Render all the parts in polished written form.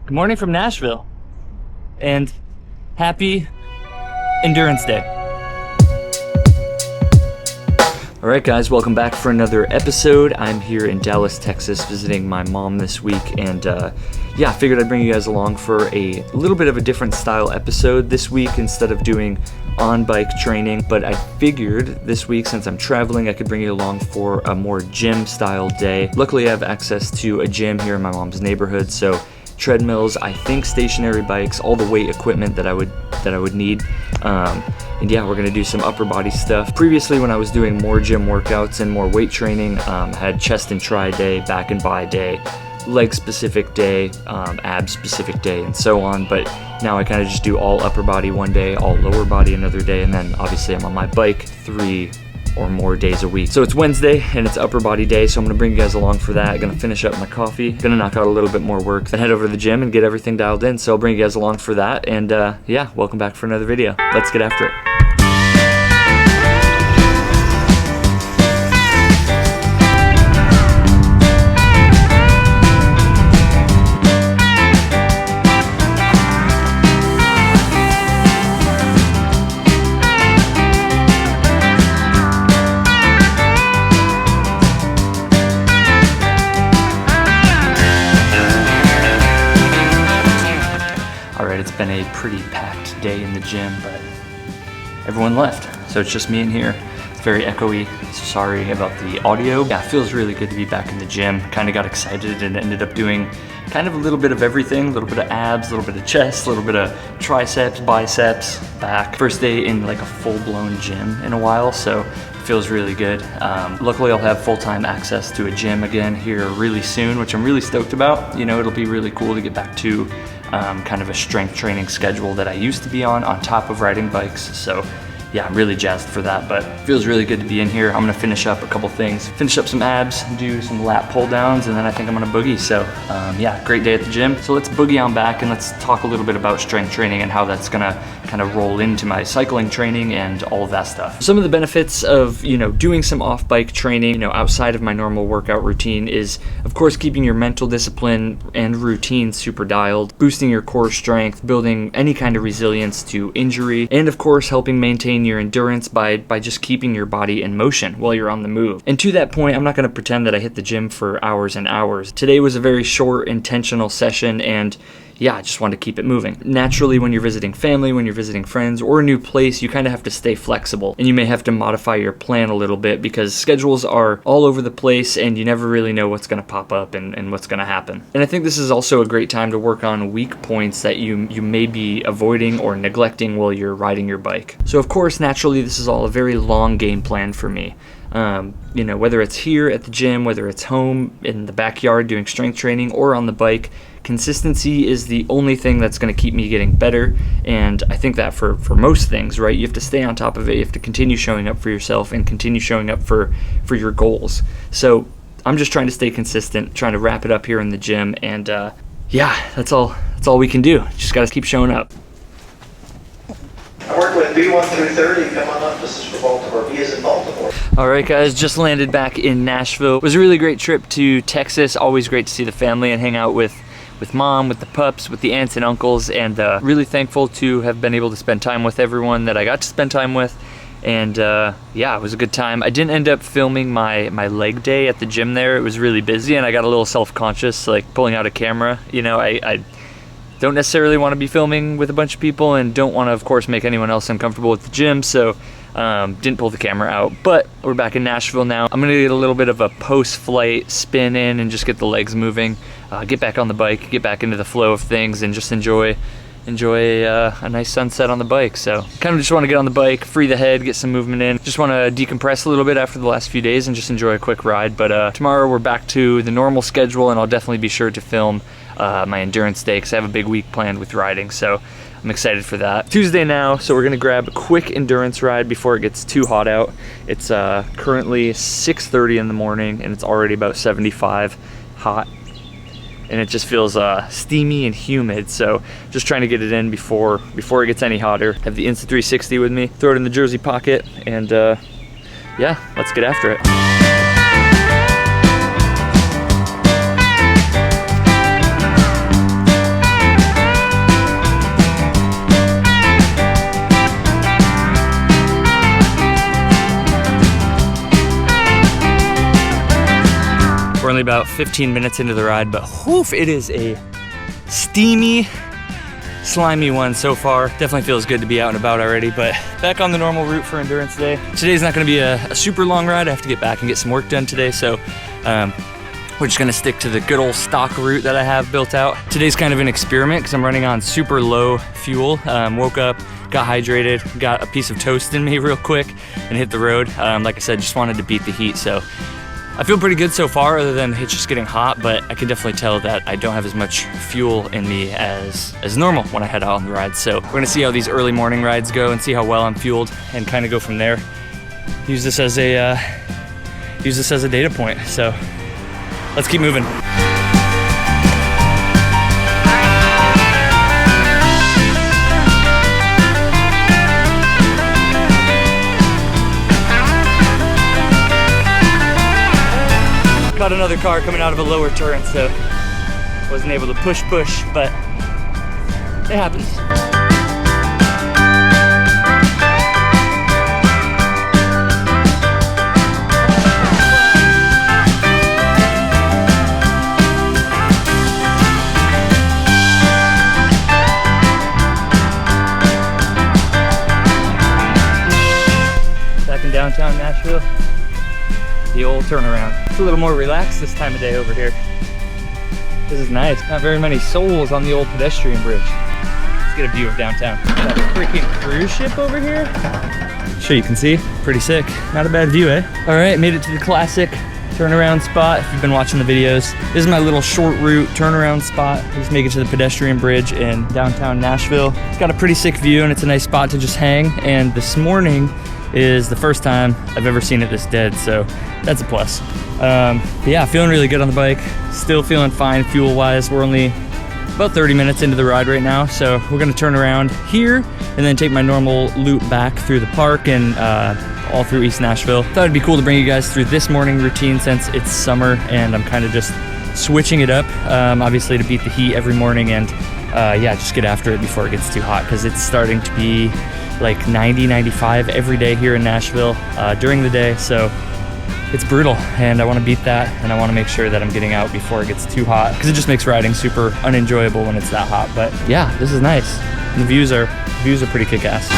Good morning from Nashville, and happy Endurance Day. All right, guys, welcome back for another episode. I'm here in Dallas, Texas, visiting my mom this week, and I figured I'd bring you guys along for a little bit of a different style episode this week instead of doing on-bike training, but I figured this week, since I'm traveling, I could bring you along for a more gym-style day. Luckily, I have access to a gym here in my mom's neighborhood, so treadmills, I think stationary bikes, all the weight equipment that I would need. We're gonna do some upper body stuff. Previously, when I was doing more gym workouts and more weight training, I had chest and tri day, back and bi day, leg specific day, ab specific day, and so on. But now I kind of just do all upper body one day, all lower body another day, and then obviously I'm on my bike 3 or more days a week. So it's Wednesday and it's upper body day, so I'm gonna bring you guys along for that. Gonna finish up my coffee, gonna knock out a little bit more work, then head over to the gym and get everything dialed in. So I'll bring you guys along for that, and welcome back for another video. Let's get after it. It's been a pretty packed day in the gym, but everyone left, so it's just me in here. It's very echoey, so sorry about the audio. Yeah, it feels really good to be back in the gym. Kind of got excited and ended up doing kind of a little bit of everything, a little bit of abs, a little bit of chest, a little bit of triceps, biceps, back. First day in like a full-blown gym in a while, so it feels really good. Luckily, I'll have full-time access to a gym again here really soon, which I'm really stoked about. You know, it'll be really cool to get back to kind of a strength training schedule that I used to be on top of riding bikes. So yeah, I'm really jazzed for that, but it feels really good to be in here. I'm gonna finish up a couple things, finish up some abs, do some lat pull downs, and then I think I'm gonna boogie. So great day at the gym. So let's boogie on back and let's talk a little bit about strength training and how that's gonna kind of roll into my cycling training and all of that stuff. Some of the benefits of, doing some off-bike training, outside of my normal workout routine is, of course, keeping your mental discipline and routine super dialed, boosting your core strength, building any kind of resilience to injury, and of course, helping maintain your endurance by just keeping your body in motion while you're on the move. And to that point, I'm not going to pretend that I hit the gym for hours and hours. Today was a very short, intentional session, and I just wanted to keep it moving. Naturally, when you're visiting family, when you're visiting friends, or a new place, you kind of have to stay flexible, and you may have to modify your plan a little bit because schedules are all over the place and you never really know what's going to pop up and what's going to happen. And I think this is also a great time to work on weak points that you may be avoiding or neglecting while you're riding your bike. So of course, naturally, this is all a very long game plan for me. Whether it's here at the gym, whether it's home in the backyard doing strength training, or on the bike, consistency is the only thing that's going to keep me getting better. And I think that for most things, right, you have to stay on top of it. You have to continue showing up for yourself and continue showing up for your goals. So I'm just trying to stay consistent, trying to wrap it up here in the gym, and that's all we can do. Just got to keep showing up. I work with B1 through 30. Come on up. This is for Baltimore. B is in Baltimore. All right, guys, just landed back in Nashville. It was a really great trip to Texas. Always great to see the family and hang out with mom, with the pups, with the aunts and uncles, and really thankful to have been able to spend time with everyone that I got to spend time with. And it was a good time. I didn't end up filming my leg day at the gym there. It was really busy, and I got a little self-conscious, like pulling out a camera. I don't necessarily want to be filming with a bunch of people and don't want to, of course, make anyone else uncomfortable at the gym, so didn't pull the camera out. But we're back in Nashville now. I'm going to get a little bit of a post-flight spin in and just get the legs moving, get back on the bike, get back into the flow of things, and just enjoy a nice sunset on the bike. So kind of just want to get on the bike, free the head, get some movement in. Just want to decompress a little bit after the last few days and just enjoy a quick ride. But tomorrow we're back to the normal schedule, and I'll definitely be sure to film my endurance day because I have a big week planned with riding. So I'm excited for that. Tuesday now, so we're gonna grab a quick endurance ride before it gets too hot out. It's currently 6:30 in the morning and it's already about 75 hot. And it just feels steamy and humid, so just trying to get it in before it gets any hotter. Have the Insta360 with me, throw it in the jersey pocket, and let's get after it. only about 15 minutes into the ride, but whoof, it is a steamy, slimy one so far. Definitely feels good to be out and about already, but back on the normal route for endurance day. Today's not gonna be a super long ride. I have to get back and get some work done today, so we're just gonna stick to the good old stock route that I have built out. Today's kind of an experiment because I'm running on super low fuel. Woke up, got hydrated, got a piece of toast in me real quick and hit the road. Like I said, just wanted to beat the heat, so I feel pretty good so far other than it's just getting hot, but I can definitely tell that I don't have as much fuel in me as normal when I head out on the ride. So we're gonna see how these early morning rides go and see how well I'm fueled and kind of go from there. Use this as a data point. So let's keep moving. Caught another car coming out of a lower turn, so wasn't able to push, but it happens. Back in downtown Nashville. The old turnaround. It's a little more relaxed this time of day over here. This is nice. Not very many souls on the old pedestrian bridge. Let's get a view of downtown. Got a freaking cruise ship over here. Sure you can see. Pretty sick. Not a bad view, eh? All right, made it to the classic turnaround spot. If you've been watching the videos, this is my little short route turnaround spot. Just make it to the pedestrian bridge in downtown Nashville. It's got a pretty sick view and it's a nice spot to just hang. And this morning is the first time I've ever seen it this dead, so that's a plus. Yeah, feeling really good on the bike. Still feeling fine fuel-wise. We're only about 30 minutes into the ride right now, so we're gonna turn around here and then take my normal loop back through the park and all through East Nashville. Thought it'd be cool to bring you guys through this morning routine since it's summer and I'm kind of just switching it up, obviously to beat the heat every morning and yeah, just get after it before it gets too hot because it's starting to be like 90, 95 every day here in Nashville during the day, so it's brutal and I want to beat that and I want to make sure that I'm getting out before it gets too hot because it just makes riding super unenjoyable when it's that hot. But yeah, this is nice. And the views are pretty kick-ass.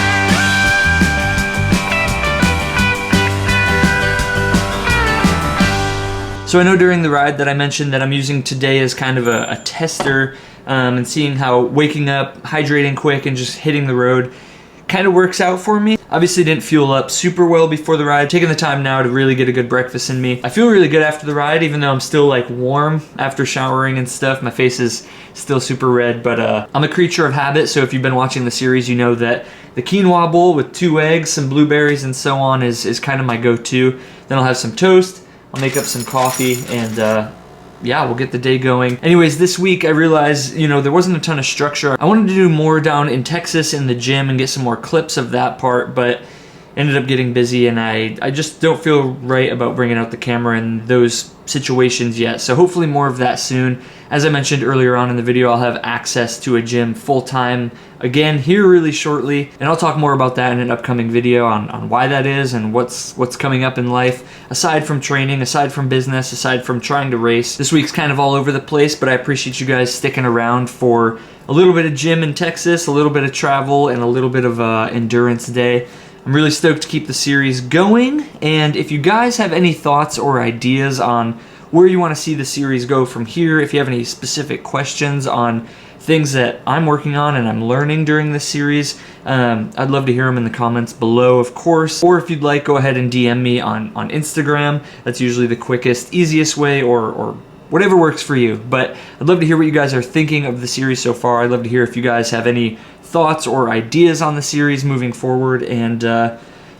So I know during the ride that I mentioned that I'm using today as kind of a tester and seeing how waking up, hydrating quick, and just hitting the road kind of works out for me. Obviously didn't fuel up super well before the ride. Taking the time now to really get a good breakfast in me. I feel really good after the ride, even though I'm still like warm after showering and stuff. My face is still super red, but I'm a creature of habit, so if you've been watching the series, you know that the quinoa bowl with 2 eggs, some blueberries, and so on is kind of my go-to. Then I'll have some toast, I'll make up some coffee, and yeah, we'll get the day going. Anyways, this week I realized, you know, there wasn't a ton of structure. I wanted to do more down in Texas in the gym and get some more clips of that part, but ended up getting busy and I just don't feel right about bringing out the camera in those situations yet. So hopefully more of that soon. As I mentioned earlier on in the video, I'll have access to a gym full-time again here really shortly, and I'll talk more about that in an upcoming video on why that is and what's coming up in life aside from training, aside from business, aside from trying to race. This week's kind of all over the place, but I appreciate you guys sticking around for a little bit of gym in Texas, a little bit of travel, and a little bit of endurance day. I'm really stoked to keep the series going, and if you guys have any thoughts or ideas on where you want to see the series go from here, if you have any specific questions on things that I'm working on and I'm learning during this series, I'd love to hear them in the comments below, of course. Or if you'd like, go ahead and DM me on Instagram. That's usually the quickest, easiest way, or whatever works for you. But I'd love to hear what you guys are thinking of the series so far. I'd love to hear if you guys have any thoughts or ideas on the series moving forward. And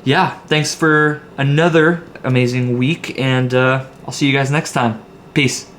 yeah, thanks for another amazing week, and I'll see you guys next time. Peace.